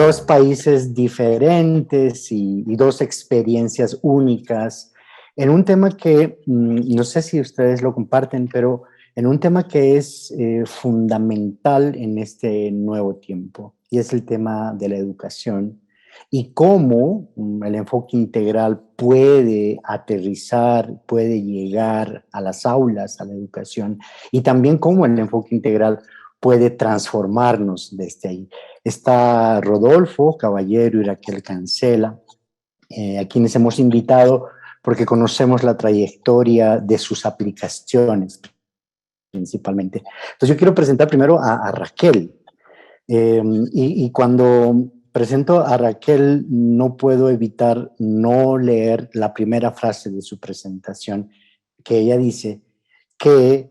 dos países diferentes y dos experiencias únicas en un tema que no sé si ustedes lo comparten, pero en un tema que es fundamental en este nuevo tiempo, y es el tema de la educación y cómo el enfoque integral puede aterrizar, puede llegar a las aulas, a la educación, y también cómo el enfoque integral puede transformarnos desde ahí. Está Rodolfo Caballero y Raquel Cancela, a quienes hemos invitado porque conocemos la trayectoria de sus aplicaciones principalmente. Entonces yo quiero presentar primero a Raquel. Y cuando presento a Raquel no puedo evitar no leer la primera frase de su presentación, que ella dice que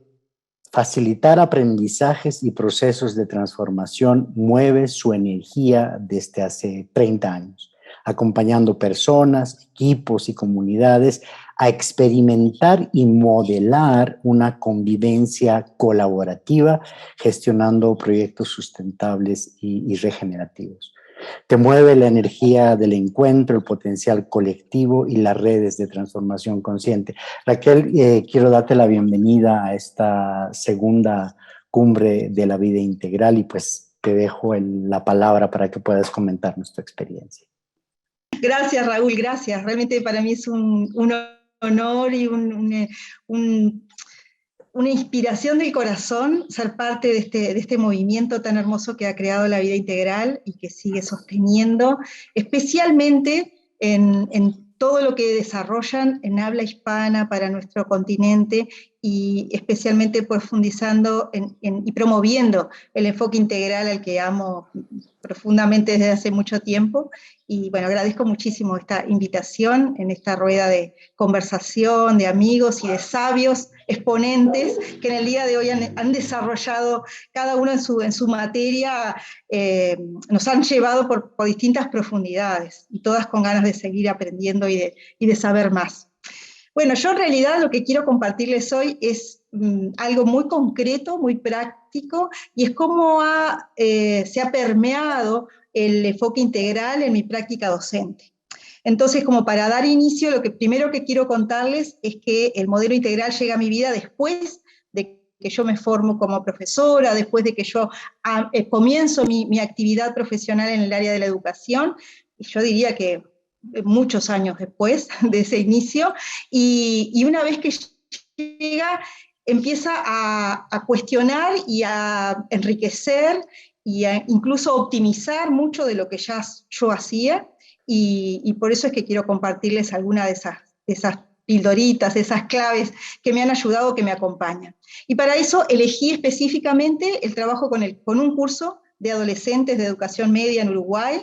facilitar aprendizajes y procesos de transformación mueve su energía desde hace 30 años, acompañando personas, equipos y comunidades a experimentar y modelar una convivencia colaborativa, gestionando proyectos sustentables y regenerativos. Te mueve la energía del encuentro, el potencial colectivo y las redes de transformación consciente. Raquel, quiero darte la bienvenida a esta segunda cumbre de la vida integral y pues te dejo la palabra para que puedas comentarnos tu experiencia. Gracias, Raúl, gracias. Realmente para mí es un honor y una inspiración del corazón ser parte de este movimiento tan hermoso que ha creado la vida integral y que sigue sosteniendo, especialmente en todo lo que desarrollan en habla hispana para nuestro continente y especialmente profundizando y promoviendo el enfoque integral al que amo profundamente desde hace mucho tiempo. Y bueno, agradezco muchísimo esta invitación en esta rueda de conversación, de amigos y de sabios exponentes que en el día de hoy han desarrollado cada uno en su materia, nos han llevado por distintas profundidades y todas con ganas de seguir aprendiendo y de saber más. Bueno, yo en realidad lo que quiero compartirles hoy es algo muy concreto, muy práctico, y es cómo se ha permeado el enfoque integral en mi práctica docente. Entonces, como para dar inicio, lo que primero que quiero contarles es que el modelo integral llega a mi vida después de que yo me formo como profesora, después de que yo comienzo mi actividad profesional en el área de la educación, y yo diría que muchos años después de ese inicio, y una vez que llega, empieza a cuestionar y a enriquecer y a incluso optimizar mucho de lo que ya yo hacía, y por eso es que quiero compartirles algunas de esas pildoritas, esas claves que me han ayudado, que me acompañan. Y para eso elegí específicamente el trabajo con un curso de adolescentes de educación media en Uruguay,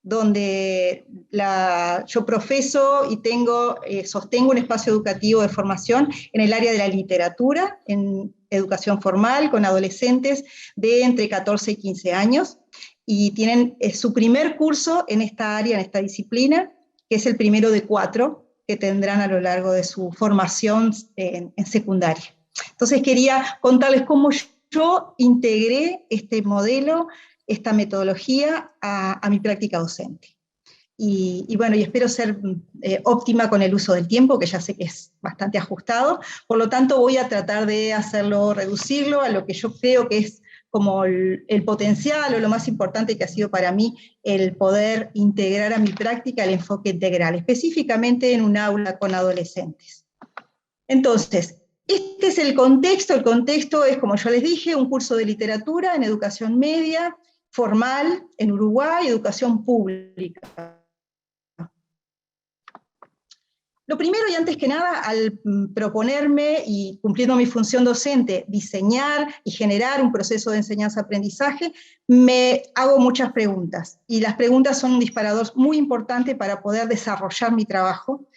donde yo profeso y sostengo un espacio educativo de formación en el área de la literatura, en educación formal, con adolescentes de entre 14 y 15 años, y tienen su primer curso en esta área, en esta disciplina, que es el primero de 4 que tendrán a lo largo de su formación en secundaria. Entonces quería contarles cómo yo integré este modelo, esta metodología a mi práctica docente. Y bueno, y espero ser óptima con el uso del tiempo, que ya sé que es bastante ajustado, por lo tanto voy a tratar de reducirlo a lo que yo creo que es como el potencial o lo más importante que ha sido para mí el poder integrar a mi práctica el enfoque integral, específicamente en un aula con adolescentes. Entonces, este es el contexto es, como yo les dije, un curso de literatura en educación media, formal, en Uruguay, educación pública. Lo primero y antes que nada, al proponerme y cumpliendo mi función docente, diseñar y generar un proceso de enseñanza-aprendizaje, me hago muchas preguntas. Y las preguntas son un disparador muy importante para poder desarrollar mi trabajo.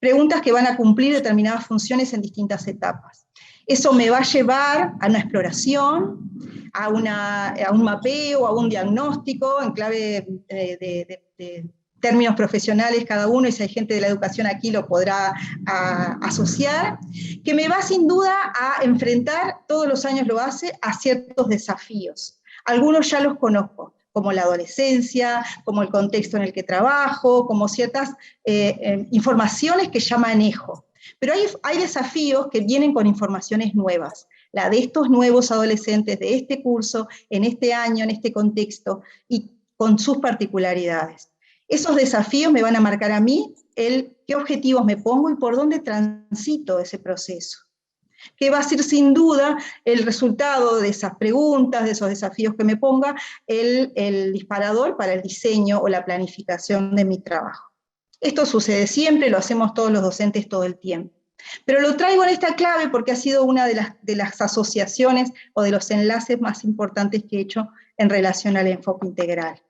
Preguntas que van a cumplir determinadas funciones en distintas etapas. Eso me va a llevar a una exploración, a un mapeo, a un diagnóstico en clave de términos profesionales cada uno, y si hay gente de la educación aquí lo podrá asociar, que me va sin duda a enfrentar, todos los años lo hace, a ciertos desafíos. Algunos ya los conozco, como la adolescencia, como el contexto en el que trabajo, como ciertas informaciones que ya manejo. Pero hay desafíos que vienen con informaciones nuevas, la de estos nuevos adolescentes de este curso, en este año, en este contexto, y con sus particularidades. Esos desafíos me van a marcar a mí qué objetivos me pongo y por dónde transito ese proceso, que va a ser sin duda el resultado de esas preguntas, de esos desafíos que me ponga, el disparador para el diseño o la planificación de mi trabajo. Esto sucede siempre, lo hacemos todos los docentes todo el tiempo. Pero lo traigo en esta clave porque ha sido una de las asociaciones o de los enlaces más importantes que he hecho en relación al enfoque integral.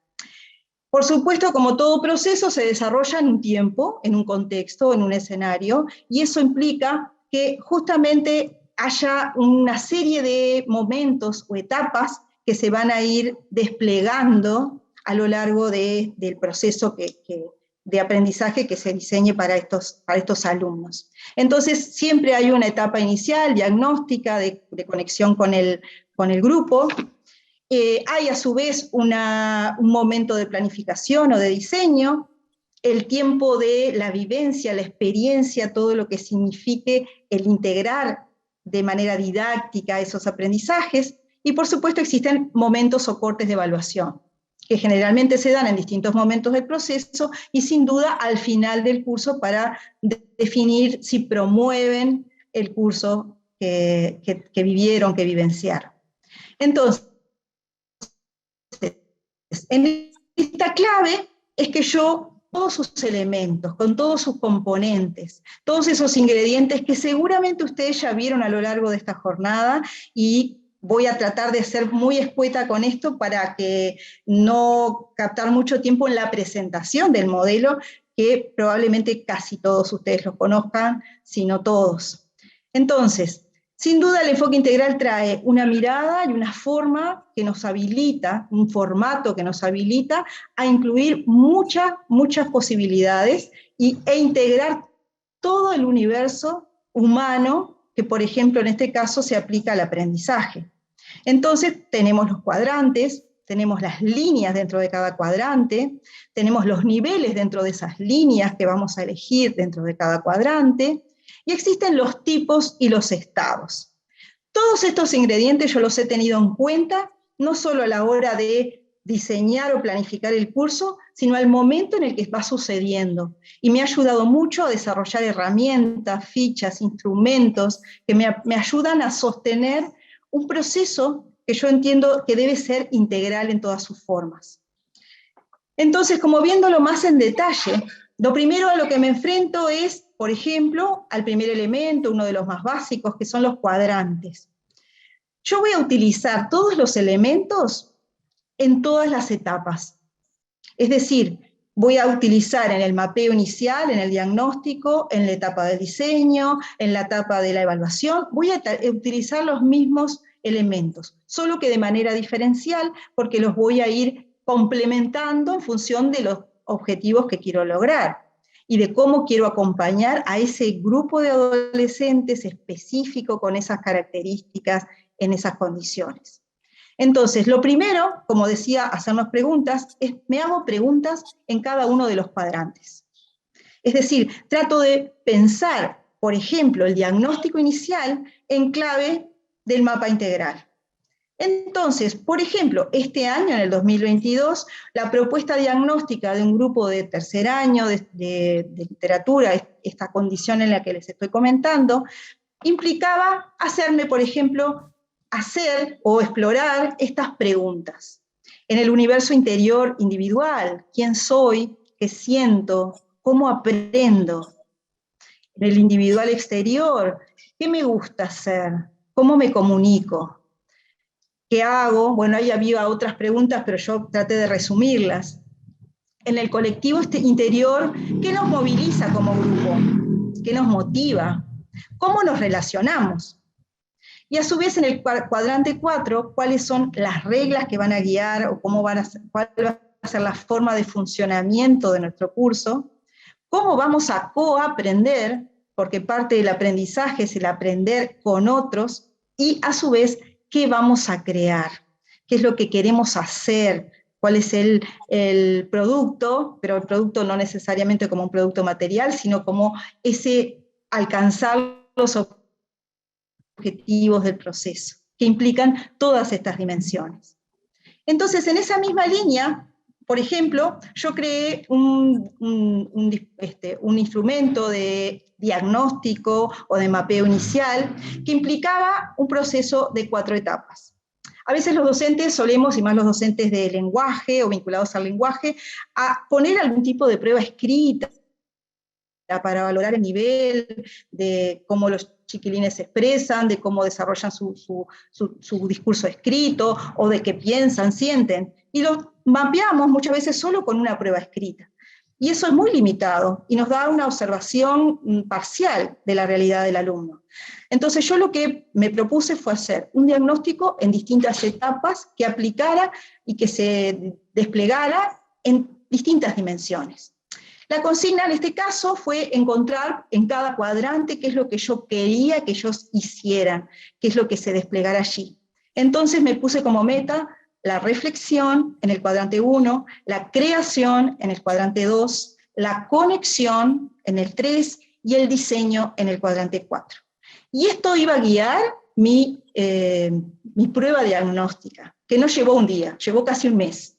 Por supuesto, como todo proceso, se desarrolla en un tiempo, en un contexto, en un escenario, y eso implica que justamente haya una serie de momentos o etapas que se van a ir desplegando a lo largo del proceso de aprendizaje que se diseñe para estos alumnos. Entonces, siempre hay una etapa inicial, diagnóstica, de conexión con el grupo. Hay a su vez un momento de planificación o de diseño, el tiempo de la vivencia, la experiencia, todo lo que signifique el integrar de manera didáctica esos aprendizajes, y por supuesto existen momentos o cortes de evaluación, que generalmente se dan en distintos momentos del proceso y sin duda al final del curso para definir si promueven el curso que vivieron, que vivenciaron. Entonces, en esta clave es que yo, todos sus elementos, con todos sus componentes, todos esos ingredientes que seguramente ustedes ya vieron a lo largo de esta jornada, y voy a tratar de ser muy escueta con esto para que no captar mucho tiempo en la presentación del modelo, que probablemente casi todos ustedes lo conozcan, si no todos. Entonces, sin duda el enfoque integral trae una mirada y una forma que nos habilita, un formato que nos habilita a incluir muchas posibilidades e integrar todo el universo humano que, por ejemplo, en este caso se aplica al aprendizaje. Entonces tenemos los cuadrantes, tenemos las líneas dentro de cada cuadrante, tenemos los niveles dentro de esas líneas que vamos a elegir dentro de cada cuadrante, y existen los tipos y los estados. Todos estos ingredientes yo los he tenido en cuenta, no solo a la hora de diseñar o planificar el curso, sino al momento en el que va sucediendo. Y me ha ayudado mucho a desarrollar herramientas, fichas, instrumentos que me ayudan a sostener un proceso que yo entiendo que debe ser integral en todas sus formas. Entonces, como viéndolo más en detalle, lo primero a lo que me enfrento es, por ejemplo, al primer elemento, uno de los más básicos, que son los cuadrantes. Yo voy a utilizar todos los elementos en todas las etapas. Es decir, voy a utilizar en el mapeo inicial, en el diagnóstico, en la etapa del diseño, en la etapa de la evaluación, voy a utilizar los mismos elementos, solo que de manera diferencial, porque los voy a ir complementando en función de los objetivos que quiero lograr y de cómo quiero acompañar a ese grupo de adolescentes específico con esas características en esas condiciones. Entonces, lo primero, como decía, hacernos preguntas, me hago preguntas en cada uno de los cuadrantes. Es decir, trato de pensar, por ejemplo, el diagnóstico inicial en clave del mapa integral. Entonces, por ejemplo, este año, en el 2022, la propuesta diagnóstica de un grupo de tercer año de literatura, esta condición en la que les estoy comentando, implicaba hacerme, por ejemplo, hacer o explorar estas preguntas. En el universo interior individual, ¿quién soy? ¿Qué siento? ¿Cómo aprendo? En el individual exterior, ¿qué me gusta hacer? ¿Cómo me comunico? ¿Qué hago? Bueno, ahí había otras preguntas, pero yo traté de resumirlas. En el colectivo interior, ¿qué nos moviliza como grupo? ¿Qué nos motiva? ¿Cómo nos relacionamos? Y a su vez en el cuadrante 4, ¿cuáles son las reglas que van a guiar o cuál va a ser la forma de funcionamiento de nuestro curso? ¿Cómo vamos a coaprender? Porque parte del aprendizaje es el aprender con otros, y a su vez, ¿qué vamos a crear? ¿Qué es lo que queremos hacer? cuál es el producto, pero el producto no necesariamente como un producto material, sino como ese alcanzar los objetivos del proceso, que implican todas estas dimensiones. Entonces, en esa misma línea, por ejemplo, yo creé un instrumento de diagnóstico o de mapeo inicial que implicaba un proceso de 4 etapas. A veces los docentes solemos, y más los docentes de lenguaje o vinculados al lenguaje, a poner algún tipo de prueba escrita para valorar el nivel, de cómo los chiquilines se expresan, de cómo desarrollan su discurso escrito, o de qué piensan, sienten. Y lo mapeamos muchas veces solo con una prueba escrita. Y eso es muy limitado, y nos da una observación parcial de la realidad del alumno. Entonces yo lo que me propuse fue hacer un diagnóstico en distintas etapas que aplicara y que se desplegara en distintas dimensiones. La consigna en este caso fue encontrar en cada cuadrante qué es lo que yo quería que ellos hicieran, qué es lo que se desplegara allí. Entonces me puse como meta la reflexión en el cuadrante 1, la creación en el cuadrante 2, la conexión en el 3 y el diseño en el cuadrante 4. Y esto iba a guiar mi prueba diagnóstica, que no llevó un día, llevó casi un mes.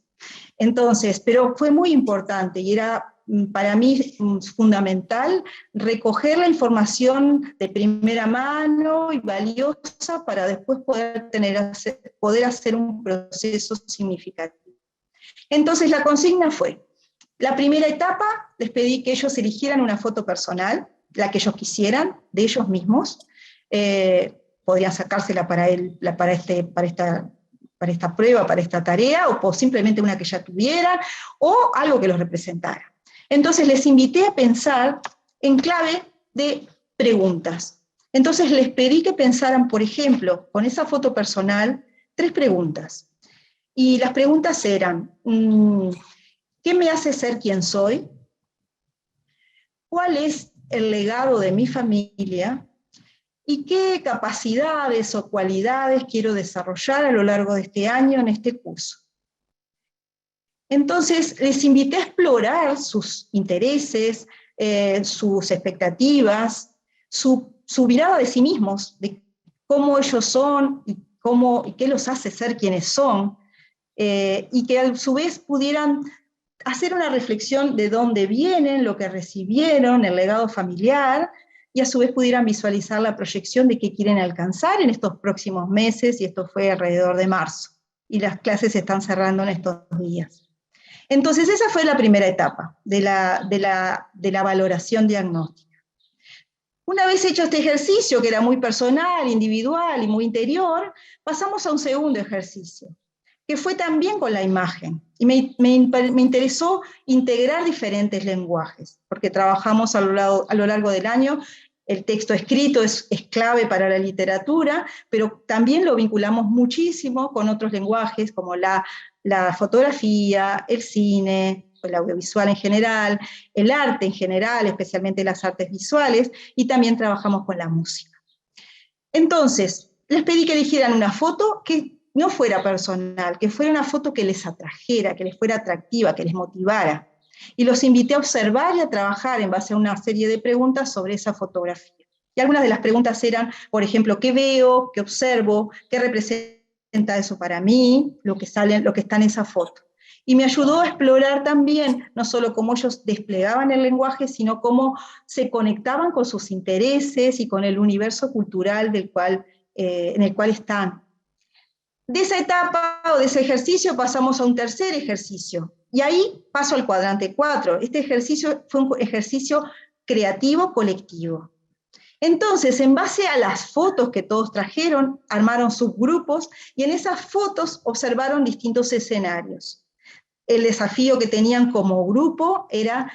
Entonces, pero fue muy importante y era para mí fundamental recoger la información de primera mano y valiosa para después poder hacer un proceso significativo. Entonces la consigna fue, la primera etapa, les pedí que ellos eligieran una foto personal, la que ellos quisieran, de ellos mismos, podrían sacársela para esta prueba, para esta tarea, o simplemente una que ya tuvieran, o algo que los representara. Entonces les invité a pensar en clave de preguntas. Entonces les pedí que pensaran, por ejemplo, con esa foto personal, 3 preguntas. Y las preguntas eran, ¿qué me hace ser quien soy? ¿Cuál es el legado de mi familia? ¿Y qué capacidades o cualidades quiero desarrollar a lo largo de este año en este curso? Entonces, les invité a explorar sus intereses, sus expectativas, su mirada de sí mismos, de cómo ellos son y qué los hace ser quienes son, y que a su vez pudieran hacer una reflexión de dónde vienen, lo que recibieron, el legado familiar, y a su vez pudieran visualizar la proyección de qué quieren alcanzar en estos próximos meses, y esto fue alrededor de marzo, y las clases se están cerrando en estos días. Entonces esa fue la primera etapa de la valoración diagnóstica. Una vez hecho este ejercicio, que era muy personal, individual y muy interior, pasamos a un segundo ejercicio, que fue también con la imagen. Y me interesó integrar diferentes lenguajes, porque trabajamos a lo largo del año. El texto escrito es clave para la literatura, pero también lo vinculamos muchísimo con otros lenguajes, como la fotografía, el cine, el audiovisual en general, el arte en general, especialmente las artes visuales, y también trabajamos con la música. Entonces, les pedí que eligieran una foto que no fuera personal, que fuera una foto que les atrajera, que les fuera atractiva, que les motivara. Y los invité a observar y a trabajar en base a una serie de preguntas sobre esa fotografía. Y algunas de las preguntas eran, por ejemplo, ¿qué veo? ¿Qué observo? ¿Qué representa eso para mí? Lo que está en esa foto. Y me ayudó a explorar también, no solo cómo ellos desplegaban el lenguaje, sino cómo se conectaban con sus intereses y con el universo cultural en el cual están. De esa etapa o de ese ejercicio pasamos a un tercer ejercicio, y ahí paso al cuadrante 4. Este ejercicio fue un ejercicio creativo colectivo. Entonces, en base a las fotos que todos trajeron, armaron subgrupos, y en esas fotos observaron distintos escenarios. El desafío que tenían como grupo era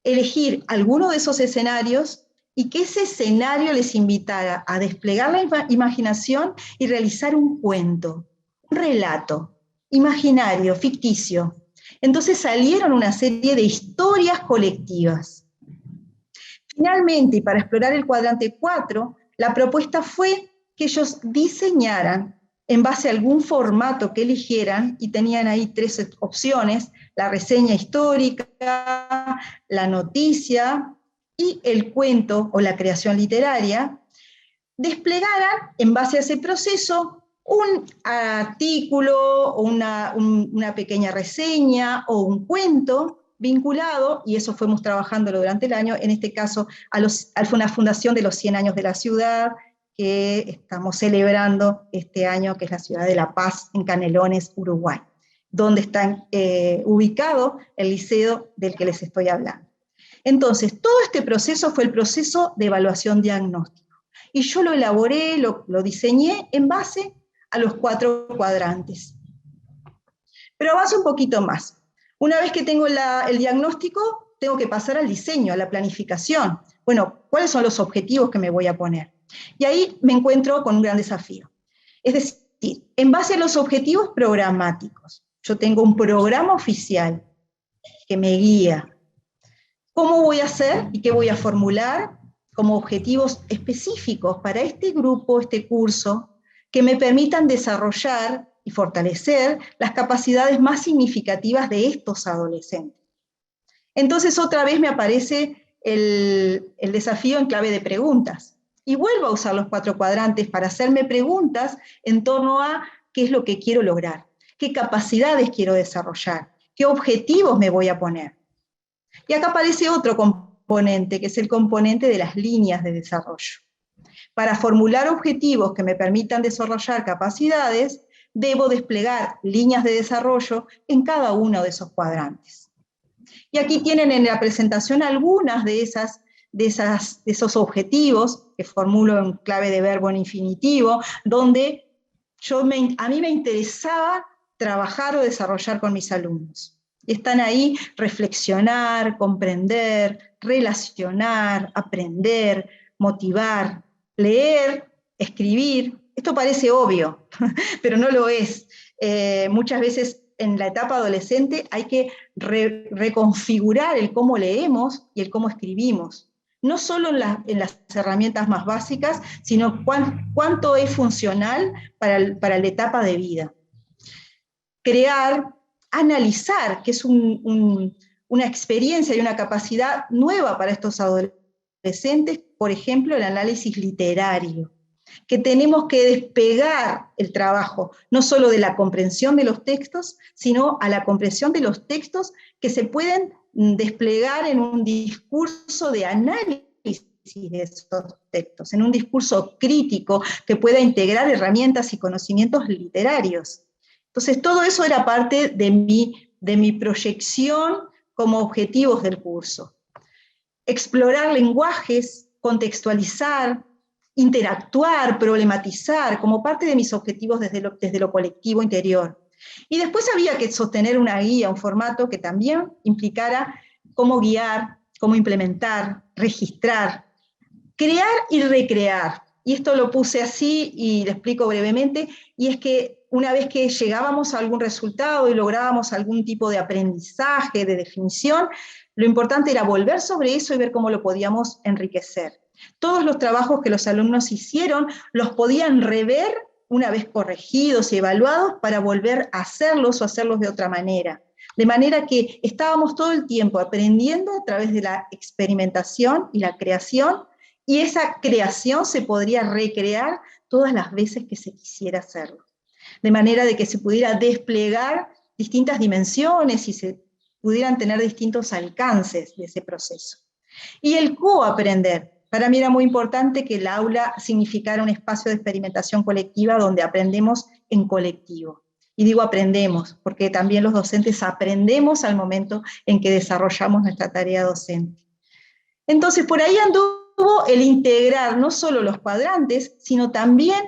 elegir alguno de esos escenarios y que ese escenario les invitara a desplegar la imaginación y realizar un cuento, un relato imaginario, ficticio. Entonces salieron una serie de historias colectivas. Finalmente, y para explorar el cuadrante 4, la propuesta fue que ellos diseñaran en base a algún formato que eligieran, y tenían ahí 3 opciones: la reseña histórica, la noticia y el cuento o la creación literaria, desplegaran en base a ese proceso un artículo o una pequeña reseña o un cuento vinculado, y eso fuimos trabajándolo durante el año, en este caso a una fundación de los 100 años de la ciudad, que estamos celebrando este año, que es la ciudad de La Paz, en Canelones, Uruguay, donde está ubicado el liceo del que les estoy hablando. Entonces, todo este proceso fue el proceso de evaluación diagnóstica. Y yo lo elaboré, lo diseñé en base a los 4 cuadrantes. Pero avanzo un poquito más. Una vez que tengo el diagnóstico, tengo que pasar al diseño, a la planificación. Bueno, ¿cuáles son los objetivos que me voy a poner? Y ahí me encuentro con un gran desafío. Es decir, en base a los objetivos programáticos, yo tengo un programa oficial que me guía. ¿Cómo voy a hacer y qué voy a formular como objetivos específicos para este grupo, este curso, que me permitan desarrollar y fortalecer las capacidades más significativas de estos adolescentes? Entonces otra vez me aparece el desafío en clave de preguntas. Y vuelvo a usar los 4 cuadrantes para hacerme preguntas en torno a qué es lo que quiero lograr, qué capacidades quiero desarrollar, qué objetivos me voy a poner. Y acá aparece otro componente, que es el componente de las líneas de desarrollo. Para formular objetivos que me permitan desarrollar capacidades, debo desplegar líneas de desarrollo en cada uno de esos cuadrantes. Y aquí tienen en la presentación algunas de esos objetivos que formulo en clave de verbo en infinitivo, donde a mí me interesaba trabajar o desarrollar con mis alumnos. Y están ahí: reflexionar, comprender, relacionar, aprender, motivar, leer, escribir. Esto parece obvio, pero no lo es. Muchas veces en la etapa adolescente hay que reconfigurar el cómo leemos y el cómo escribimos. No solo en las herramientas más básicas, sino cuánto es funcional para la etapa de vida. Crear, analizar, que es una experiencia y una capacidad nueva para estos adolescentes, por ejemplo, el análisis literario, que tenemos que despegar el trabajo, no solo de la comprensión de los textos, sino a la comprensión de los textos que se pueden desplegar en un discurso de análisis de esos textos, en un discurso crítico que pueda integrar herramientas y conocimientos literarios. Entonces, todo eso era parte de mi proyección como objetivos del curso. Explorar lenguajes, contextualizar, interactuar, problematizar, como parte de mis objetivos desde lo colectivo interior. Y después había que sostener una guía, un formato que también implicara cómo guiar, cómo implementar, registrar, crear y recrear. Y esto lo puse así y lo explico brevemente, y es que una vez que llegábamos a algún resultado y lográbamos algún tipo de aprendizaje, de definición, lo importante era volver sobre eso y ver cómo lo podíamos enriquecer. Todos los trabajos que los alumnos hicieron los podían rever una vez corregidos y evaluados para volver a hacerlos o hacerlos de otra manera. De manera que estábamos todo el tiempo aprendiendo a través de la experimentación y la creación, y esa creación se podría recrear todas las veces que se quisiera hacerlo. De manera de que se pudiera desplegar distintas dimensiones y se pudieran tener distintos alcances de ese proceso. Y el coaprender. Para mí era muy importante que el aula significara un espacio de experimentación colectiva donde aprendemos en colectivo. Y digo aprendemos, porque también los docentes aprendemos al momento en que desarrollamos nuestra tarea docente. Entonces, por ahí anduvo el integrar no solo los cuadrantes, sino también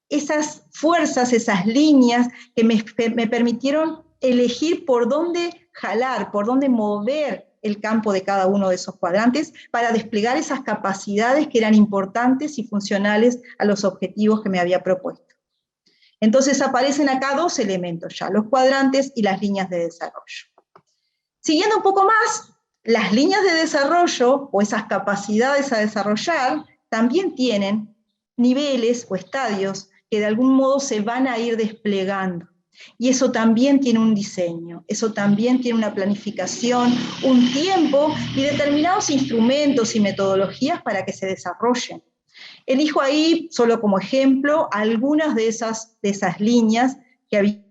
esas fuerzas, esas líneas que me permitieron elegir por dónde jalar, por dónde mover el campo de cada uno de esos cuadrantes para desplegar esas capacidades que eran importantes y funcionales a los objetivos que me había propuesto. Entonces aparecen acá 2 elementos ya, los cuadrantes y las líneas de desarrollo. Siguiendo un poco más, las líneas de desarrollo o esas capacidades a desarrollar también tienen niveles o estadios que de algún modo se van a ir desplegando. Y eso también tiene un diseño, eso también tiene una planificación, un tiempo y determinados instrumentos y metodologías para que se desarrollen. Elijo ahí, solo como ejemplo, algunas de esas líneas que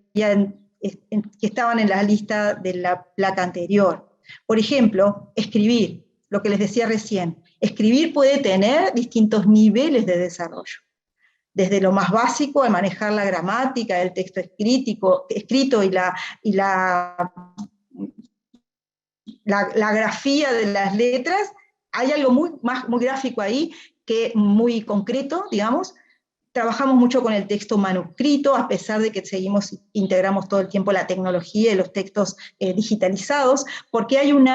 estaban en la lista de la placa anterior. Por ejemplo, escribir, lo que les decía recién. Escribir puede tener distintos niveles de desarrollo. Desde lo más básico, al manejar la gramática, el texto escrito y la grafía de las letras, hay algo muy gráfico ahí, muy concreto, digamos. Trabajamos mucho con el texto manuscrito, a pesar de que integramos todo el tiempo la tecnología y los textos digitalizados, porque hay un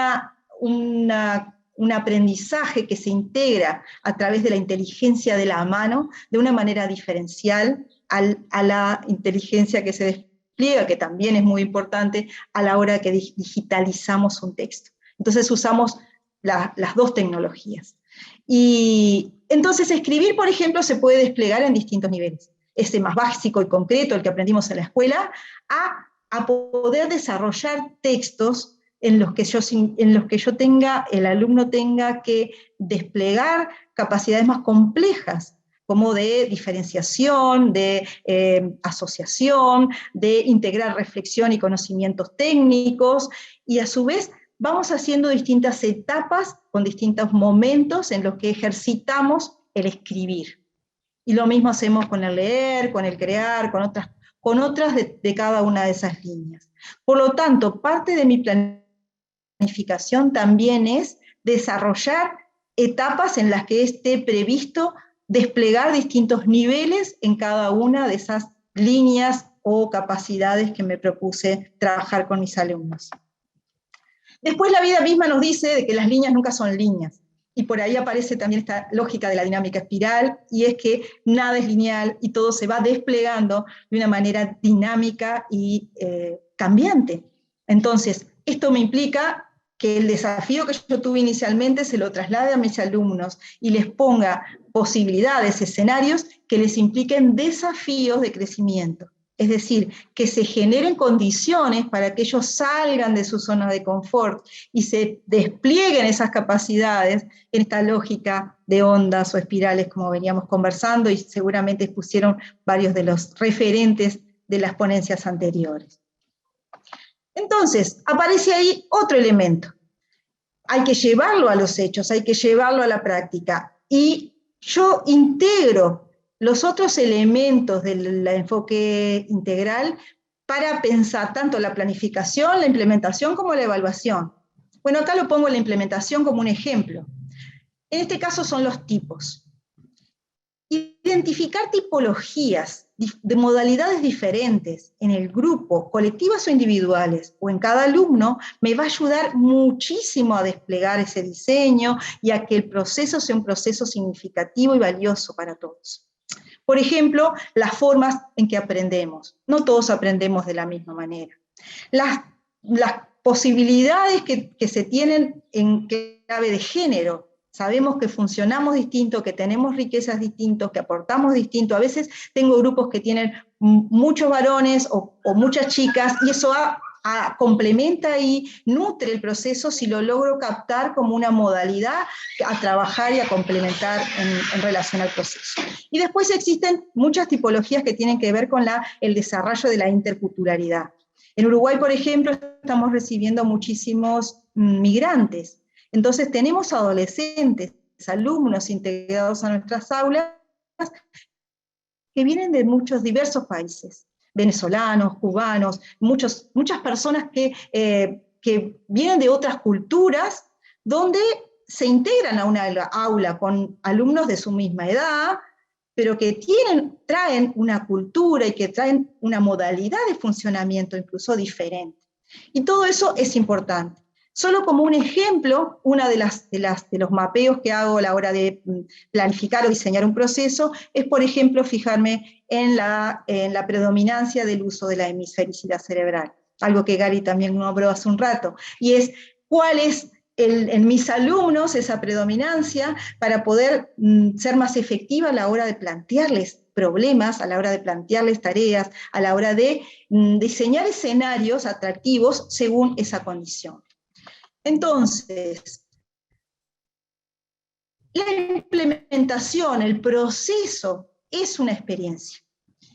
aprendizaje que se integra a través de la inteligencia de la mano de una manera diferencial a la inteligencia que se despliega, que también es muy importante a la hora que digitalizamos un texto. Entonces usamos las dos tecnologías. Y entonces escribir, por ejemplo, se puede desplegar en distintos niveles. Ese más básico y concreto, el que aprendimos en la escuela, a poder desarrollar textos en los que el alumno tenga que desplegar capacidades más complejas, como de diferenciación, de asociación, de integrar reflexión y conocimientos técnicos, y a su vez vamos haciendo distintas etapas con distintos momentos en los que ejercitamos el escribir. Y lo mismo hacemos con el leer, con el crear, con otras de cada una de esas líneas. Por lo tanto, parte de mi planificación también es desarrollar etapas en las que esté previsto desplegar distintos niveles en cada una de esas líneas o capacidades que me propuse trabajar con mis alumnos. Después la vida misma nos dice de que las líneas nunca son líneas, y por ahí aparece también esta lógica de la dinámica espiral, y es que nada es lineal y todo se va desplegando de una manera dinámica y cambiante. Entonces, esto me implica que el desafío que yo tuve inicialmente se lo traslade a mis alumnos y les ponga posibilidades, escenarios que les impliquen desafíos de crecimiento. Es decir, que se generen condiciones para que ellos salgan de su zona de confort y se desplieguen esas capacidades en esta lógica de ondas o espirales, como veníamos conversando, y seguramente expusieron varios de los referentes de las ponencias anteriores. Entonces, aparece ahí otro elemento. Hay que llevarlo a los hechos, hay que llevarlo a la práctica. Y yo integro los otros elementos del enfoque integral para pensar tanto la planificación, la implementación como la evaluación. Bueno, acá lo pongo en la implementación como un ejemplo. En este caso son los tipos. Identificar tipologías de modalidades diferentes en el grupo, colectivas o individuales, o en cada alumno, me va a ayudar muchísimo a desplegar ese diseño y a que el proceso sea un proceso significativo y valioso para todos. Por ejemplo, las formas en que aprendemos. No todos aprendemos de la misma manera. Las posibilidades que se tienen en clave de género. Sabemos que funcionamos distinto, que tenemos riquezas distintas, que aportamos distinto. A veces tengo grupos que tienen muchos varones o muchas chicas, y eso complementa y nutre el proceso si lo logro captar como una modalidad a trabajar y a complementar en relación al proceso. Y después existen muchas tipologías que tienen que ver con el desarrollo de la interculturalidad. En Uruguay, por ejemplo, estamos recibiendo muchísimos migrantes. Entonces tenemos adolescentes, alumnos integrados a nuestras aulas que vienen de muchos diversos países, venezolanos, cubanos, muchas personas que vienen de otras culturas, donde se integran a una aula con alumnos de su misma edad, pero que traen una cultura y que traen una modalidad de funcionamiento incluso diferente. Y todo eso es importante. Solo como un ejemplo, una de los mapeos que hago a la hora de planificar o diseñar un proceso es, por ejemplo, fijarme en la predominancia del uso de la hemisfericidad cerebral, algo que Gary también nombró hace un rato, y es cuál es en mis alumnos esa predominancia para poder ser más efectiva a la hora de plantearles problemas, a la hora de plantearles tareas, a la hora de diseñar escenarios atractivos según esa condición. Entonces, la implementación, el proceso, es una experiencia.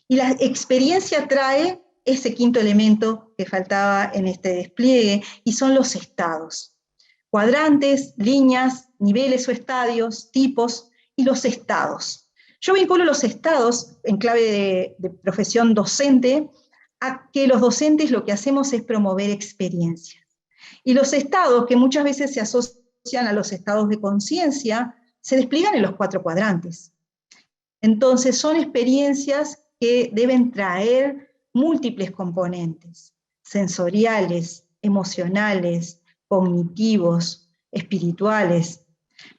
Y la experiencia trae ese quinto elemento que faltaba en este despliegue, y son los estados. Cuadrantes, líneas, niveles o estadios, tipos, y los estados. Yo vinculo los estados, en clave de profesión docente, a que los docentes lo que hacemos es promover experiencias. Y los estados, que muchas veces se asocian a los estados de conciencia, se despliegan en los 4 cuadrantes. Entonces son experiencias que deben traer múltiples componentes, sensoriales, emocionales, cognitivos, espirituales,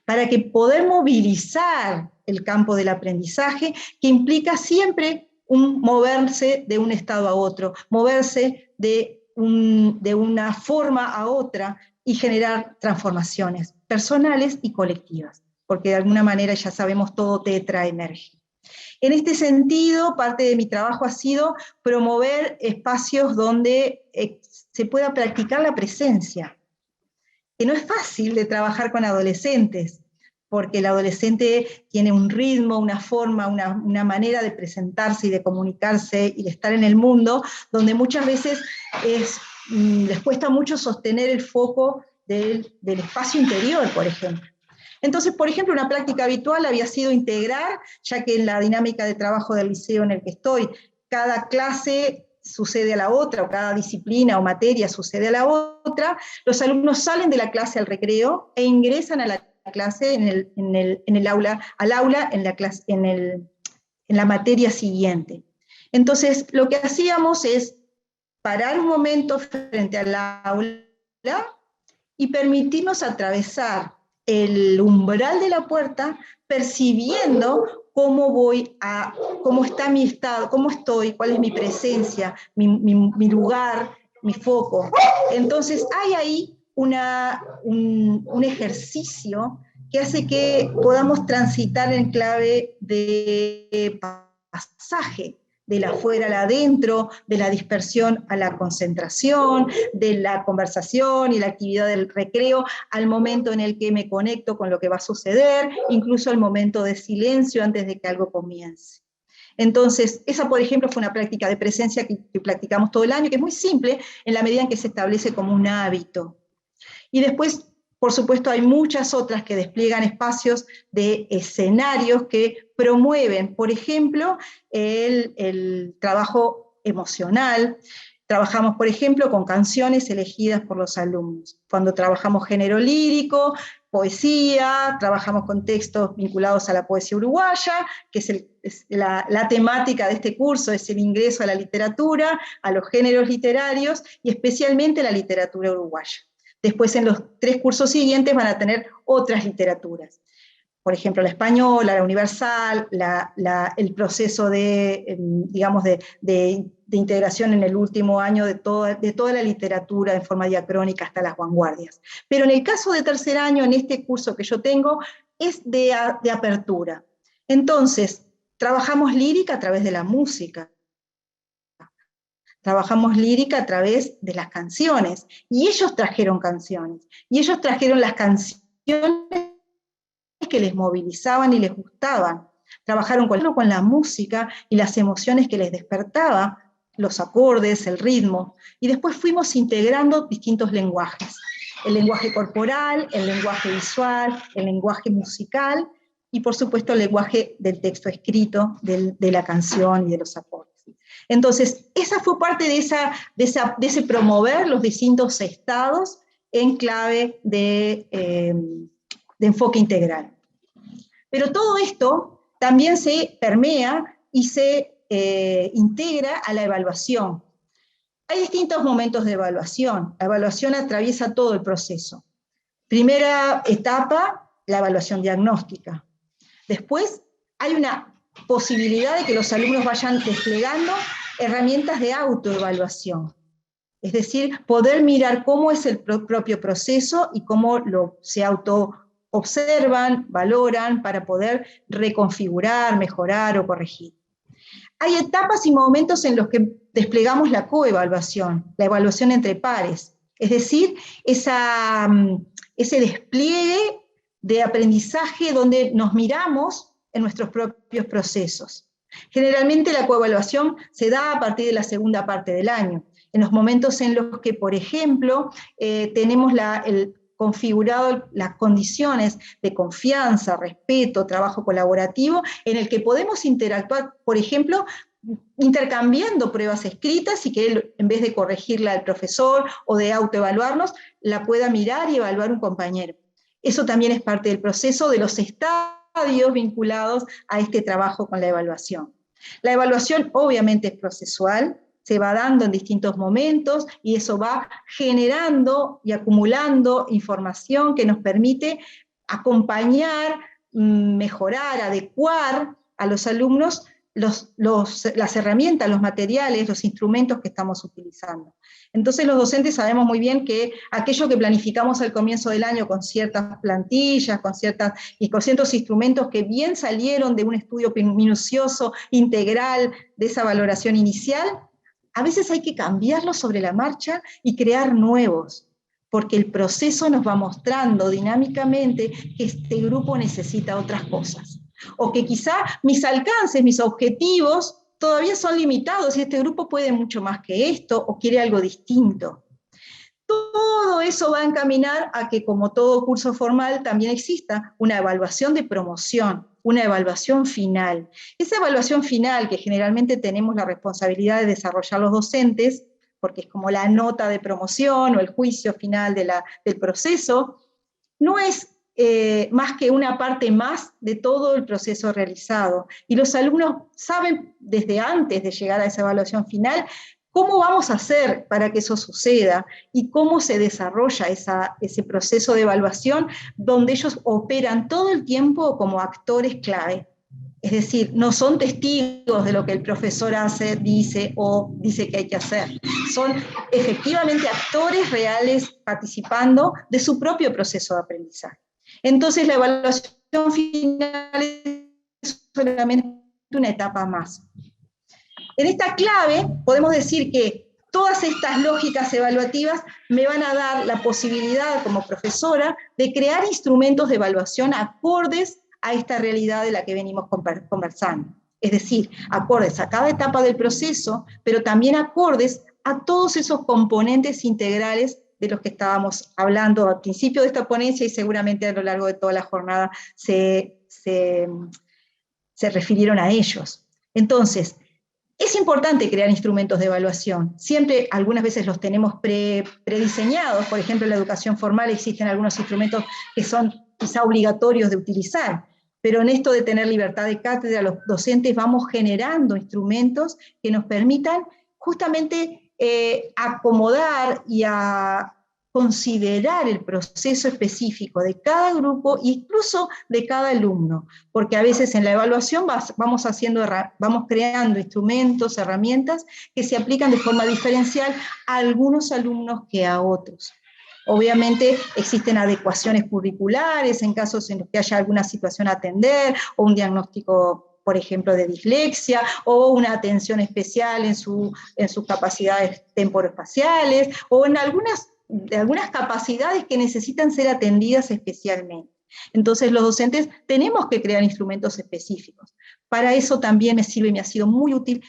para que poder movilizar el campo del aprendizaje, que implica siempre moverse de un estado a otro, moverse de una forma a otra y generar transformaciones personales y colectivas, porque de alguna manera ya sabemos todo tetra emerge. En este sentido, parte de mi trabajo ha sido promover espacios donde se pueda practicar la presencia, que no es fácil de trabajar con adolescentes, porque el adolescente tiene un ritmo, una forma, una manera de presentarse y de comunicarse y de estar en el mundo, donde muchas veces les cuesta mucho sostener el foco del espacio interior, por ejemplo. Entonces, por ejemplo, una práctica habitual había sido integrar, ya que en la dinámica de trabajo del liceo en el que estoy, cada clase sucede a la otra, o cada disciplina o materia sucede a la otra, los alumnos salen de la clase al recreo e ingresan a la clase en el aula, en la materia siguiente. Entonces, lo que hacíamos es parar un momento frente al aula y permitirnos atravesar el umbral de la puerta, percibiendo cómo está mi estado, cómo estoy, cuál es mi presencia, mi lugar, mi foco. Entonces hay ahí un ejercicio que hace que podamos transitar en clave de pasaje, del afuera al adentro, de la dispersión a la concentración, de la conversación y la actividad del recreo, al momento en el que me conecto con lo que va a suceder, incluso al momento de silencio antes de que algo comience. Entonces, esa, por ejemplo, fue una práctica de presencia que practicamos todo el año, que es muy simple en la medida en que se establece como un hábito. Y después, por supuesto, hay muchas otras que despliegan espacios de escenarios que promueven, por ejemplo, el trabajo emocional. Trabajamos, por ejemplo, con canciones elegidas por los alumnos. Cuando trabajamos género lírico, poesía, trabajamos con textos vinculados a la poesía uruguaya, que es la temática de este curso, es el ingreso a la literatura, a los géneros literarios y especialmente la literatura uruguaya. Después en los 3 cursos siguientes van a tener otras literaturas. Por ejemplo, la española, la universal, el proceso digamos, de integración en el último año de toda la literatura en forma diacrónica hasta las vanguardias. Pero en el caso de tercer año, en este curso que yo tengo, es de apertura. Entonces, trabajamos lírica a través de la música. Trabajamos lírica a través de las canciones, y ellos trajeron canciones, y ellos trajeron las canciones que les movilizaban y les gustaban. Trabajaron con la música y las emociones que les despertaba, los acordes, el ritmo, y después fuimos integrando distintos lenguajes. El lenguaje corporal, el lenguaje visual, el lenguaje musical, y por supuesto el lenguaje del texto escrito, de la canción y de los acordes. Entonces, esa fue parte de ese promover los distintos estados en clave de enfoque integral. Pero todo esto también se permea y se integra a la evaluación. Hay distintos momentos de evaluación. La evaluación atraviesa todo el proceso. Primera etapa, la evaluación diagnóstica. Después hay una posibilidad de que los alumnos vayan desplegando herramientas de autoevaluación. Es decir, poder mirar cómo es el propio proceso y cómo se autoobservan, valoran para poder reconfigurar, mejorar o corregir. hay etapas y momentos en los que desplegamos la coevaluación, la evaluación entre pares, es decir, ese despliegue de aprendizaje donde nos miramos en nuestros propios procesos. Generalmente la coevaluación se da a partir de la segunda parte del año, en los momentos en los que, por ejemplo, tenemos configurado las condiciones de confianza, respeto, trabajo colaborativo, en el que podemos interactuar, por ejemplo, intercambiando pruebas escritas y que él, en vez de corregirla al profesor o de autoevaluarnos, la pueda mirar y evaluar un compañero. Eso también es parte del proceso de los estadios vinculados a este trabajo con la evaluación. La evaluación obviamente es procesual, se va dando en distintos momentos y eso va generando y acumulando información que nos permite acompañar, mejorar, adecuar a los alumnos las herramientas, los materiales, los instrumentos que estamos utilizando. Entonces los docentes sabemos muy bien que aquello que planificamos al comienzo del año con ciertas plantillas, con ciertos instrumentos que bien salieron de un estudio minucioso, integral, de esa valoración inicial, a veces hay que cambiarlos sobre la marcha y crear nuevos, porque el proceso nos va mostrando dinámicamente que este grupo necesita otras cosas. O que quizá mis alcances, mis objetivos, todavía son limitados y este grupo puede mucho más que esto o quiere algo distinto. Todo eso va a encaminar a que, como todo curso formal, también exista una evaluación de promoción, una evaluación final. Esa evaluación final, que generalmente tenemos la responsabilidad de desarrollar los docentes, porque es como la nota de promoción o el juicio final del proceso, no es más que una parte más de todo el proceso realizado. Y los alumnos saben desde antes de llegar a esa evaluación final cómo vamos a hacer para que eso suceda y cómo se desarrolla ese proceso de evaluación donde ellos operan todo el tiempo como actores clave. Es decir, no son testigos de lo que el profesor hace, dice o dice que hay que hacer. Son efectivamente actores reales participando de su propio proceso de aprendizaje. Entonces la evaluación final es solamente una etapa más. En esta clave podemos decir que todas estas lógicas evaluativas me van a dar la posibilidad como profesora de crear instrumentos de evaluación acordes a esta realidad de la que venimos conversando. Es decir, acordes a cada etapa del proceso, pero también acordes a todos esos componentes integrales de los que estábamos hablando al principio de esta ponencia y seguramente a lo largo de toda la jornada se refirieron a ellos. Entonces, es importante crear instrumentos de evaluación. Siempre, algunas veces los tenemos prediseñados, por ejemplo, en la educación formal existen algunos instrumentos que son quizá obligatorios de utilizar, pero en esto de tener libertad de cátedra, los docentes vamos generando instrumentos que nos permitan justamente acomodar y a considerar el proceso específico de cada grupo e incluso de cada alumno, porque a veces en la evaluación vamos creando instrumentos, herramientas que se aplican de forma diferencial a algunos alumnos que a otros. Obviamente existen adecuaciones curriculares en casos en los que haya alguna situación a atender o un diagnóstico, por ejemplo, de dislexia o una atención especial en sus capacidades temporoespaciales o en algunas capacidades que necesitan ser atendidas especialmente. Entonces los docentes tenemos que crear instrumentos específicos. Para eso también me sirve y me ha sido muy útil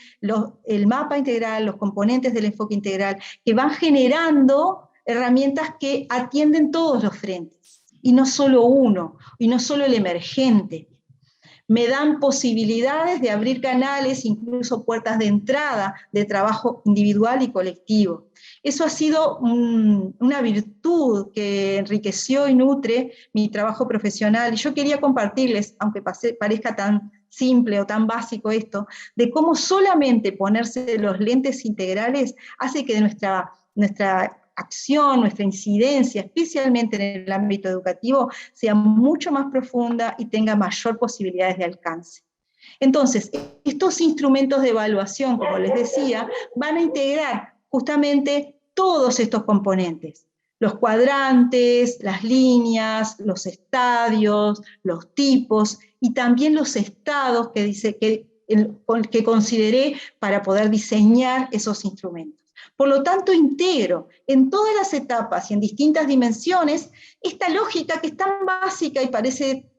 el mapa integral, los componentes del enfoque integral, que van generando herramientas que atienden todos los frentes, y no solo uno, y no solo el emergente. Me dan posibilidades de abrir canales, incluso puertas de entrada de trabajo individual y colectivo. Eso ha sido una virtud que enriqueció y nutre mi trabajo profesional, y yo quería compartirles, aunque parezca tan simple o tan básico esto, de cómo solamente ponerse los lentes integrales hace que nuestra acción, nuestra incidencia, especialmente en el ámbito educativo, sea mucho más profunda y tenga mayor posibilidades de alcance. Entonces, estos instrumentos de evaluación, como les decía, van a integrar justamente todos estos componentes. Los cuadrantes, las líneas, los estadios, los tipos y también los estados que que consideré para poder diseñar esos instrumentos. Por lo tanto, integro en todas las etapas y en distintas dimensiones esta lógica que es tan básica y parece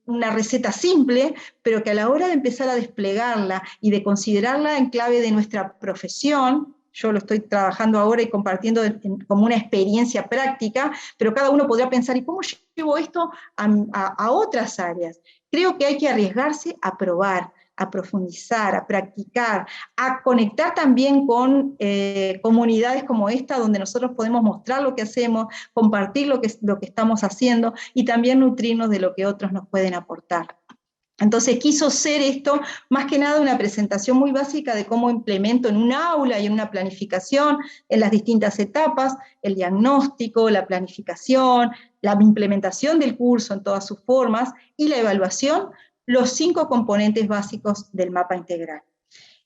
una receta simple, pero que a la hora de empezar a desplegarla y de considerarla en clave de nuestra profesión, yo lo estoy trabajando ahora y compartiendo como una experiencia práctica, pero cada uno podrá pensar, ¿y cómo llevo esto a otras áreas? Creo que hay que arriesgarse a probar, a profundizar, a practicar, a conectar también con comunidades como esta, donde nosotros podemos mostrar lo que hacemos, compartir lo que estamos haciendo y también nutrirnos de lo que otros nos pueden aportar. Entonces quiso ser esto más que nada una presentación muy básica de cómo implemento en un aula y en una planificación, en las distintas etapas, el diagnóstico, la planificación, la implementación del curso en todas sus formas y la evaluación, los 5 componentes básicos del mapa integral.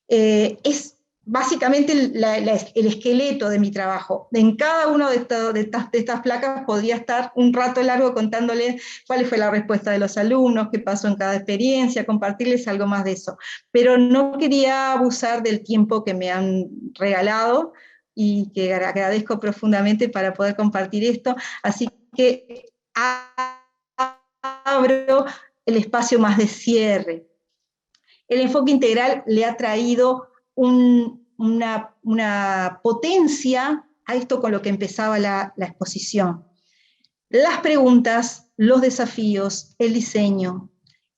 Es básicamente el esqueleto de mi trabajo. En cada una de estas placas podría estar un rato largo contándoles cuál fue la respuesta de los alumnos, qué pasó en cada experiencia, compartirles algo más de eso. Pero no quería abusar del tiempo que me han regalado y que agradezco profundamente para poder compartir esto. Así que abro el espacio más de cierre. El enfoque integral le ha traído una potencia a esto con lo que empezaba la exposición. Las preguntas, los desafíos, el diseño,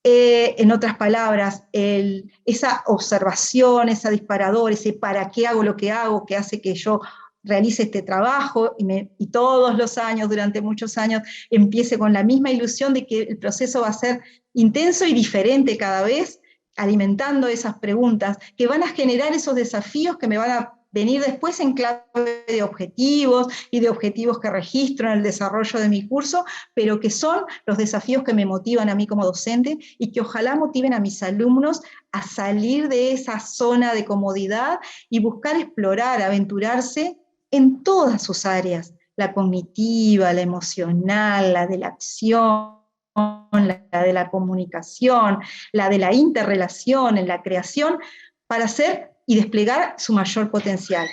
en otras palabras, esa observación, ese disparador, ese para qué hago lo que hago, que hace que yo realice este trabajo y todos los años, durante muchos años, empiece con la misma ilusión de que el proceso va a ser intenso y diferente cada vez, alimentando esas preguntas que van a generar esos desafíos que me van a venir después en clave de objetivos y de objetivos que registro en el desarrollo de mi curso, pero que son los desafíos que me motivan a mí como docente y que ojalá motiven a mis alumnos a salir de esa zona de comodidad y buscar explorar, aventurarse en todas sus áreas, la cognitiva, la emocional, la de la acción, la de la comunicación, la de la interrelación, en la creación, para hacer y desplegar su mayor potencial.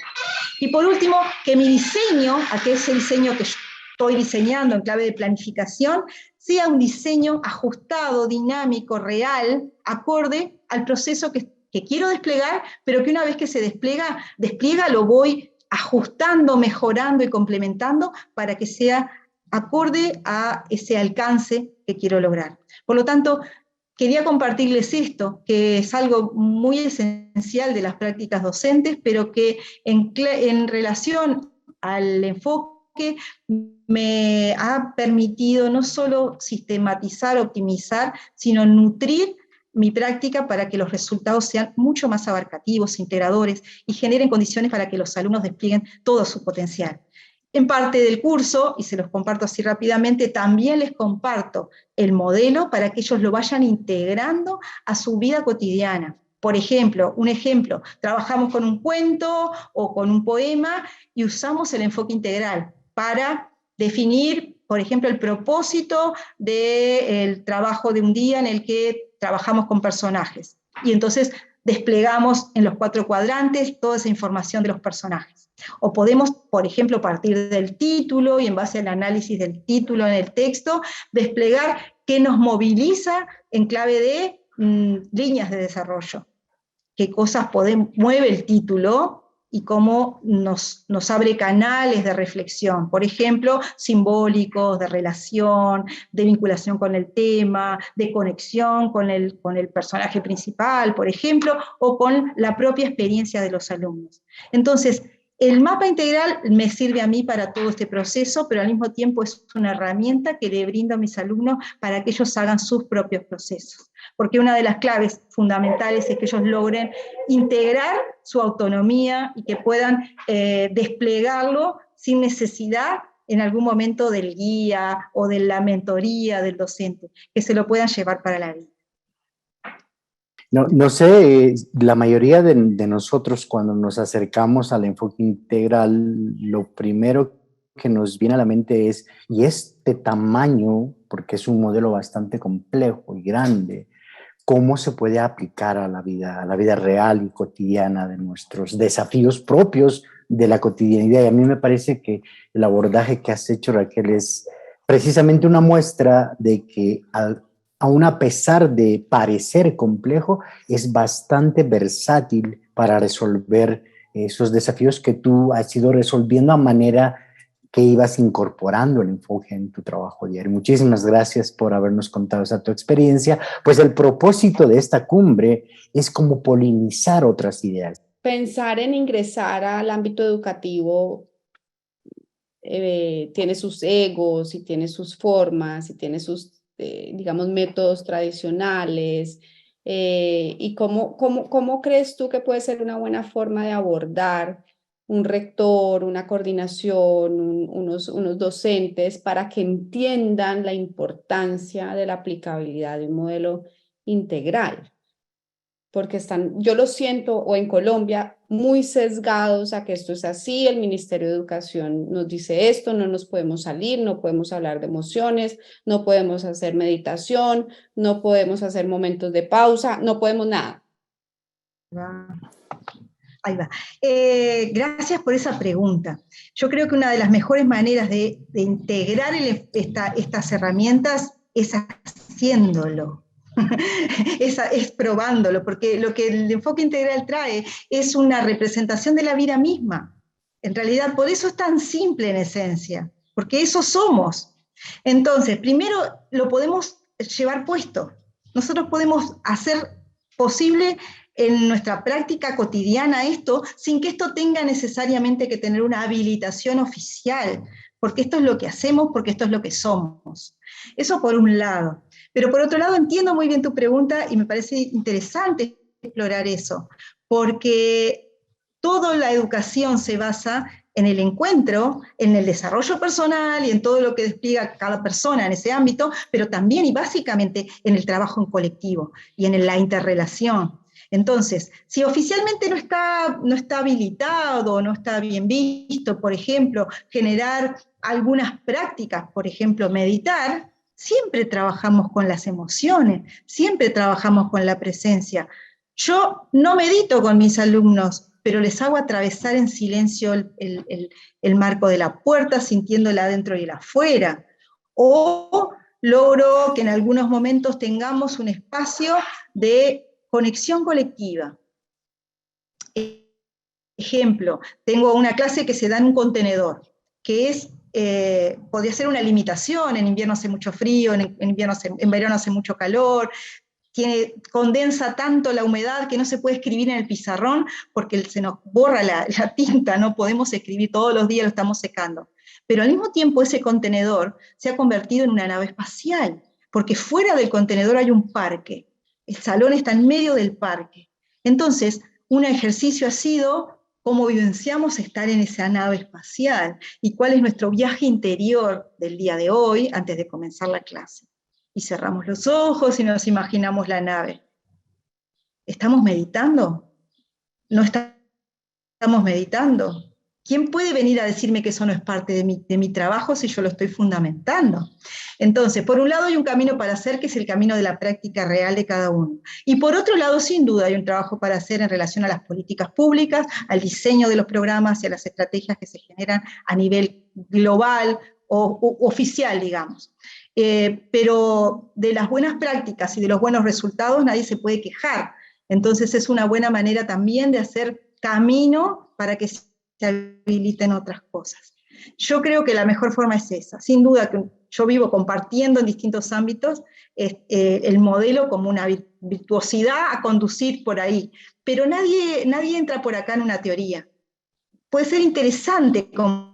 Y por último, que mi diseño, aquel diseño que estoy diseñando en clave de planificación, sea un diseño ajustado, dinámico, real, acorde al proceso que quiero desplegar, pero que una vez que se despliega, lo voy ajustando, mejorando y complementando para que sea acorde a ese alcance que quiero lograr. Por lo tanto, quería compartirles esto, que es algo muy esencial de las prácticas docentes, pero que en relación al enfoque me ha permitido no solo sistematizar, optimizar, sino nutrir mi práctica para que los resultados sean mucho más abarcativos, integradores y generen condiciones para que los alumnos desplieguen todo su potencial. En parte del curso, y se los comparto así rápidamente, también les comparto el modelo para que ellos lo vayan integrando a su vida cotidiana. Por ejemplo, trabajamos con un cuento o con un poema y usamos el enfoque integral para definir, por ejemplo, el propósito del trabajo de un día en el que trabajamos con personajes. Y entonces desplegamos en los 4 cuadrantes toda esa información de los personajes. O podemos, por ejemplo, partir del título y en base al análisis del título en el texto, desplegar qué nos moviliza en clave de líneas de desarrollo. Qué cosas mueve el título y cómo nos abre canales de reflexión, por ejemplo, simbólicos, de relación, de vinculación con el tema, de conexión con el personaje principal, por ejemplo, o con la propia experiencia de los alumnos. Entonces, el mapa integral me sirve a mí para todo este proceso, pero al mismo tiempo es una herramienta que le brindo a mis alumnos para que ellos hagan sus propios procesos. Porque una de las claves fundamentales es que ellos logren integrar su autonomía y que puedan desplegarlo sin necesidad en algún momento del guía o de la mentoría del docente, que se lo puedan llevar para la vida. No sé, la mayoría de nosotros cuando nos acercamos al enfoque integral, lo primero que nos viene a la mente es, ¿y este tamaño, porque es un modelo bastante complejo y grande, cómo se puede aplicar a la vida real y cotidiana de nuestros desafíos propios de la cotidianidad. Y a mí me parece que el abordaje que has hecho, Raquel, es precisamente una muestra de que aún a pesar de parecer complejo, es bastante versátil para resolver esos desafíos que tú has ido resolviendo a manera que ibas incorporando el enfoque en tu trabajo diario. Muchísimas gracias por habernos contado esa tu experiencia, pues el propósito de esta cumbre es como polinizar otras ideas. Pensar en ingresar al ámbito educativo tiene sus egos y tiene sus formas y tiene sus, digamos, métodos tradicionales. ¿Y cómo crees tú que puede ser una buena forma de abordar un rector, una coordinación, unos docentes para que entiendan la importancia de la aplicabilidad de un modelo integral? Porque están, yo lo siento, o en Colombia, muy sesgados a que esto es así, el Ministerio de Educación nos dice esto, no nos podemos salir, no podemos hablar de emociones, no podemos hacer meditación, no podemos hacer momentos de pausa, no podemos nada. Ahí va. Gracias por esa pregunta. Yo creo que una de las mejores maneras de integrar estas herramientas es haciéndolo. Es probándolo, porque lo que el enfoque integral trae es una representación de la vida misma. En realidad, por eso es tan simple en esencia, porque eso somos. Entonces, primero lo podemos llevar puesto. Nosotros podemos hacer posible en nuestra práctica cotidiana esto, sin que esto tenga necesariamente que tener una habilitación oficial, porque esto es lo que hacemos, porque esto es lo que somos. Eso por un lado. Pero por otro lado, entiendo muy bien tu pregunta y me parece interesante explorar eso, porque toda la educación se basa en el encuentro, en el desarrollo personal y en todo lo que despliega cada persona en ese ámbito, pero también y básicamente en el trabajo en colectivo y en la interrelación. Entonces, si oficialmente no está habilitado, no está bien visto, por ejemplo, generar algunas prácticas, por ejemplo, meditar, siempre trabajamos con las emociones, siempre trabajamos con la presencia. Yo no medito con mis alumnos, pero les hago atravesar en silencio el marco de la puerta, sintiéndola adentro y el afuera. O logro que en algunos momentos tengamos un espacio de conexión colectiva. Ejemplo, tengo una clase que se da en un contenedor, que es, podría ser una limitación, en invierno hace mucho frío, en verano hace mucho calor, condensa tanto la humedad que no se puede escribir en el pizarrón porque se nos borra la tinta, no podemos escribir todos los días, lo estamos secando. Pero al mismo tiempo ese contenedor se ha convertido en una nave espacial, porque fuera del contenedor hay un parque. El salón está en medio del parque. Entonces, un ejercicio ha sido cómo vivenciamos estar en esa nave espacial y cuál es nuestro viaje interior del día de hoy antes de comenzar la clase. Y cerramos los ojos y nos imaginamos la nave. ¿Estamos meditando? ¿No estamos meditando? ¿Quién puede venir a decirme que eso no es parte de mi trabajo si yo lo estoy fundamentando? Entonces, por un lado hay un camino para hacer, que es el camino de la práctica real de cada uno. Y por otro lado, sin duda, hay un trabajo para hacer en relación a las políticas públicas, al diseño de los programas y a las estrategias que se generan a nivel global o oficial, digamos. Pero de las buenas prácticas y de los buenos resultados nadie se puede quejar. Entonces es una buena manera también de hacer camino para que se habiliten otras cosas. Yo creo que la mejor forma es esa. Sin duda que yo vivo compartiendo en distintos ámbitos el modelo como una virtuosidad a conducir por ahí, pero nadie entra por acá en una teoría. Puede ser interesante como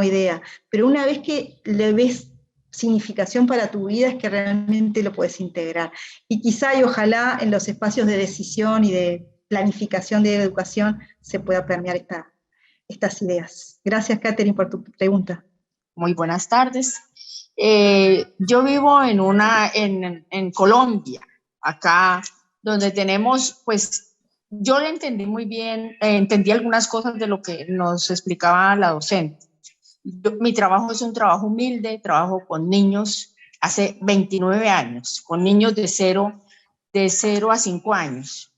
idea, pero una vez que le ves significación para tu vida es que realmente lo puedes integrar. Y quizá y ojalá en los espacios de decisión y de planificación de educación se pueda permear estas ideas. Gracias, Catherine, por tu pregunta. Muy buenas tardes. Yo vivo en Colombia, acá donde tenemos, pues, yo le entendí muy bien, entendí algunas cosas de lo que nos explicaba la docente. Mi trabajo es un trabajo humilde, trabajo con niños hace 29 años, con niños de de 0 a 5 años.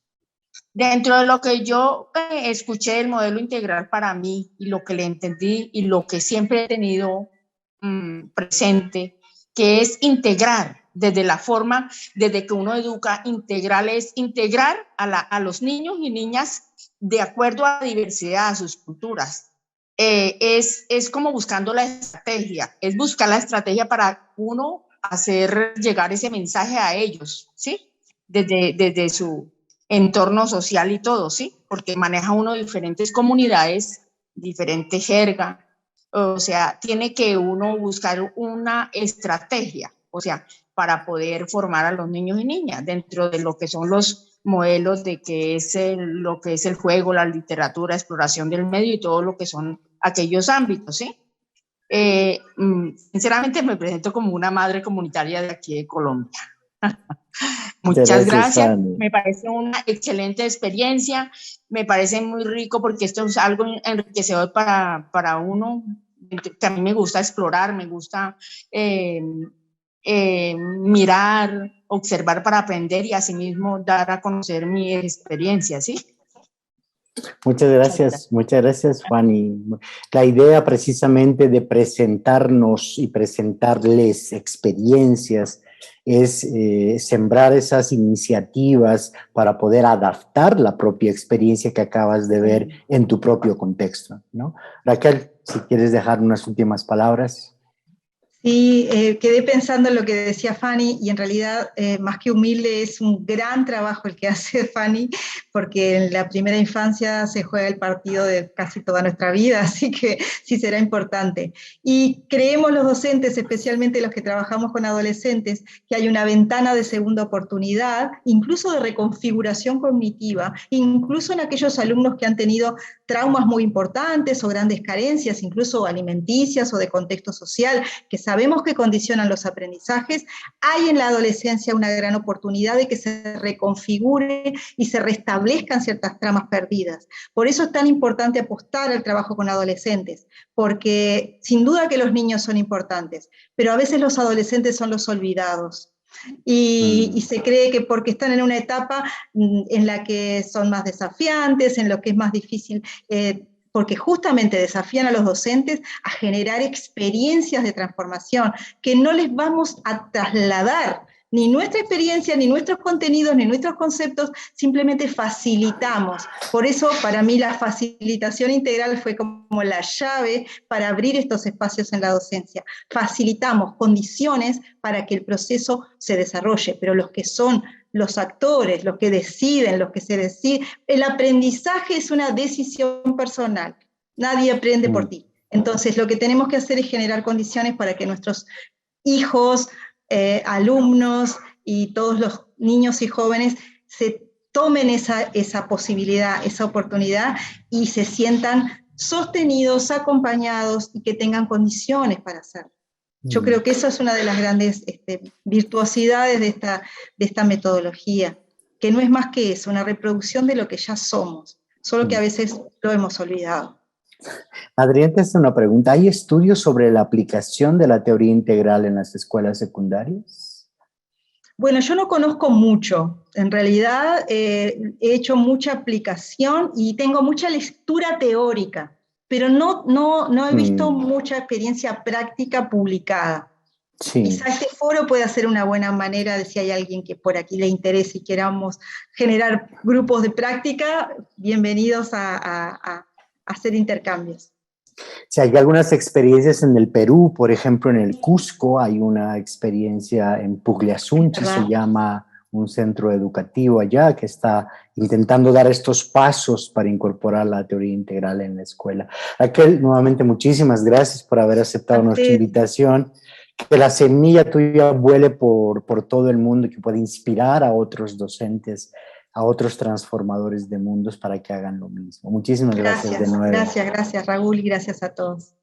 Dentro de lo que yo escuché del modelo integral para mí y lo que le entendí y lo que siempre he tenido presente, que es integrar desde la forma, desde que uno educa, integral es integrar a los niños y niñas de acuerdo a la diversidad, a sus culturas. Es como buscando la estrategia, es buscar la estrategia para uno hacer llegar ese mensaje a ellos, ¿sí? Desde su entorno social y todo, ¿sí? Porque maneja uno diferentes comunidades, diferente jerga, o sea, tiene que uno buscar una estrategia, o sea, para poder formar a los niños y niñas dentro de lo que son los modelos de que es lo que es el juego, la literatura, exploración del medio y todo lo que son aquellos ámbitos, ¿sí? Sinceramente me presento como una madre comunitaria de aquí de Colombia. Muchas gracias, me parece una excelente experiencia, me parece muy rico porque esto es algo enriquecedor para uno, que a mí me gusta explorar, me gusta mirar, observar para aprender y asimismo dar a conocer mi experiencia, ¿sí? Muchas gracias, Fanny. La idea precisamente de presentarnos y presentarles experiencias es sembrar esas iniciativas para poder adaptar la propia experiencia que acabas de ver en tu propio contexto, ¿no? Raquel, si quieres dejar unas últimas palabras. Sí, quedé pensando en lo que decía Fanny y en realidad más que humilde es un gran trabajo el que hace Fanny porque en la primera infancia se juega el partido de casi toda nuestra vida, así que sí será importante. Y creemos los docentes, especialmente los que trabajamos con adolescentes, que hay una ventana de segunda oportunidad, incluso de reconfiguración cognitiva, incluso en aquellos alumnos que han tenido traumas muy importantes o grandes carencias, incluso alimenticias o de contexto social, que sabemos que condicionan los aprendizajes, hay en la adolescencia una gran oportunidad de que se reconfigure y se restablezcan ciertas tramas perdidas. Por eso es tan importante apostar al trabajo con adolescentes, porque sin duda que los niños son importantes, pero a veces los adolescentes son los olvidados. Y se cree que porque están en una etapa en la que son más desafiantes, en lo que es más difícil, porque justamente desafían a los docentes a generar experiencias de transformación, que no les vamos a trasladar ni nuestra experiencia, ni nuestros contenidos, ni nuestros conceptos, simplemente facilitamos. Por eso, para mí, la facilitación integral fue como la llave para abrir estos espacios en la docencia. Facilitamos condiciones para que el proceso se desarrolle, pero los que son los actores, los que deciden, los que se deciden, el aprendizaje es una decisión personal, nadie aprende por ti. Entonces, lo que tenemos que hacer es generar condiciones para que nuestros hijos, alumnos y todos los niños y jóvenes se tomen esa posibilidad, esa oportunidad y se sientan sostenidos, acompañados y que tengan condiciones para hacerlo. Yo creo que eso es una de las grandes virtuosidades de esta metodología, que no es más que eso, una reproducción de lo que ya somos, solo que a veces lo hemos olvidado. Adrián, te hace una pregunta. ¿Hay estudios sobre la aplicación de la teoría integral en las escuelas secundarias? Bueno, yo no conozco mucho. En realidad he hecho mucha aplicación y tengo mucha lectura teórica, pero no he visto mucha experiencia práctica publicada. Sí. Quizá este foro pueda ser una buena manera de si hay alguien que por aquí le interese y queramos generar grupos de práctica, bienvenidos a hacer intercambios. Si hay algunas experiencias en el Perú, por ejemplo, en el Cusco, hay una experiencia en Pugliasunchi, se llama un centro educativo allá que está intentando dar estos pasos para incorporar la teoría integral en la escuela. Raquel, nuevamente muchísimas gracias por haber aceptado nuestra invitación. Que la semilla tuya vuele por todo el mundo y que pueda inspirar a otros docentes, a otros transformadores de mundos para que hagan lo mismo. Muchísimas gracias de nuevo. Gracias, Raúl, y gracias a todos.